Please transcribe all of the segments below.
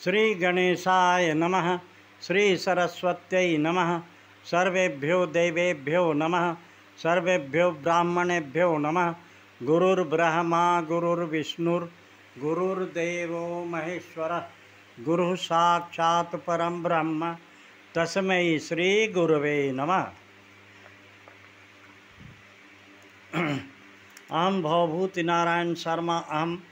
श्री गणेशाय नमः। श्री सरस्वत्यै नमः। सर्वेभ्यो देवेभ्यो नमः। सर्वेभ्यो ब्राह्मणेभ्यो नमः। गुरुर्ब्रह्मा गुरुर्विष्णुर् गुरुर्देवो महेश्वरः। गुरुः साक्षात् परं ब्रह्म तस्मै श्री गुरवे नमः। अहम भवभूति नारायण शर्मा अहम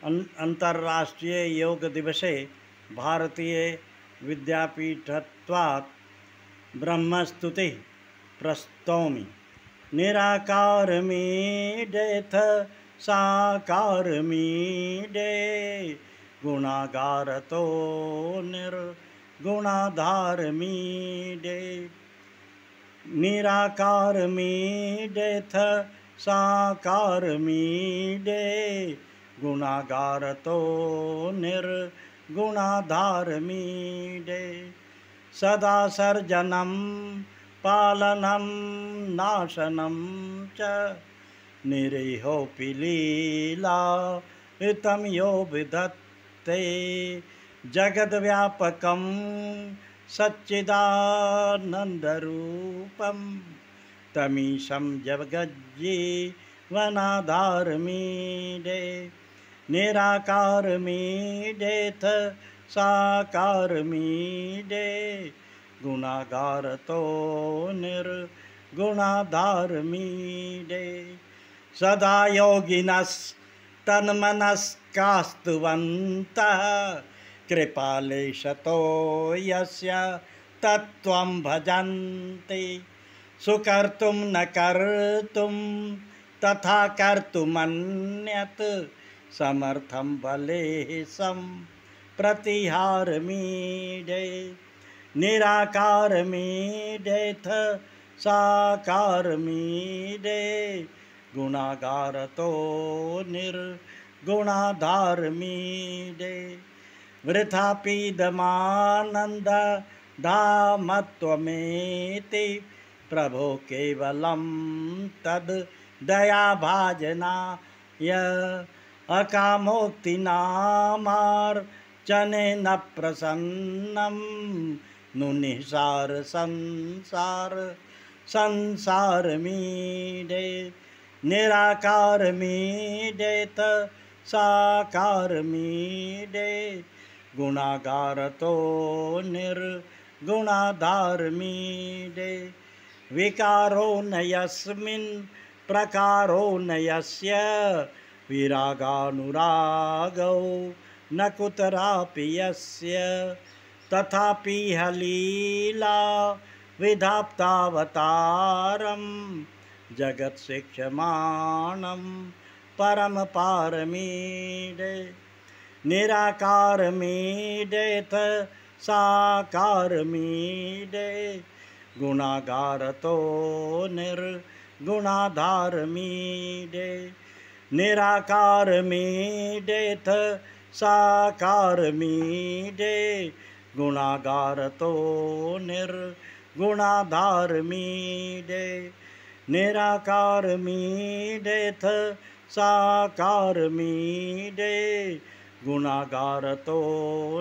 अंतर्राष्ट्रीय योग दिवसे भारतीय विद्यापीठत्वात् ब्रह्मस्तुति प्रस्तौमि। निराकारमीडेथ साकारमीडे गुणागारतो निर्गुणाधारमीडे। निराकारमीडेथ साकारमीडे गुणागारतो निर्गुणाधारमीडे। सदा सर्जनं पालनं नाशनं च निरीहोऽपि लीला हितं यो विधत्ते। जगद्व्यापकं सच्चिदानन्दरूपं तमीशं जगज्जीवनाधारमीडे। निराकारमीडेथ साकारमीडे गुणागारतो निर्गुणाधारमीडे। सदा योगिनस्तन्मनस्कास्तुवन्तः कृपालेशतो यस्य तत्त्वं भजन्ति। सुकर्तुं न कर्तुं तथा कर्तुमन्यत् समर्थं बलेशं प्रतिहारमीडे। निराकारमीडेथ साकारमीडे गुणागारतो निर्गुणाधारमीडे। वृथापीदमानन्दधामत्वमेति प्रभो केवलं तद् दयाभाजनाय। अकामोक्तिनामार्चनेन प्रसन्नं नुनिसार संसारमीडे। निराकारमीडेथ साकारमीडे गुणागारतो निर्गुणाधारमीडे। विकारो न यस्मिन् प्रकारो न यस्य विरागानुरागौ न कुतरापि यस्य। तथापीह लीला विधाप्तावतारं जगत्शिक्षमाणं परमपारमीडे। निराकारमीडेथ साकारमीडे गुणागारतो निर्गुणाधारमीडे। निराकारमीडेथ साकारमीडे गुणागारतो निर्गुणाधारमीडे। निराकारमीडेथ साकारमीडे गुणागारतो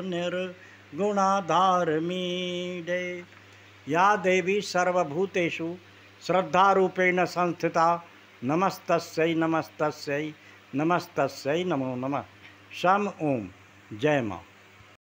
निर्गुणाधारमीडे। या देवी सर्वभूतेषु श्रद्धारूपेण संस्थिता नमस्तस्यै नमस्तस्यै नमस्तस्यै नमो नमः। शम ओम। जय माँ।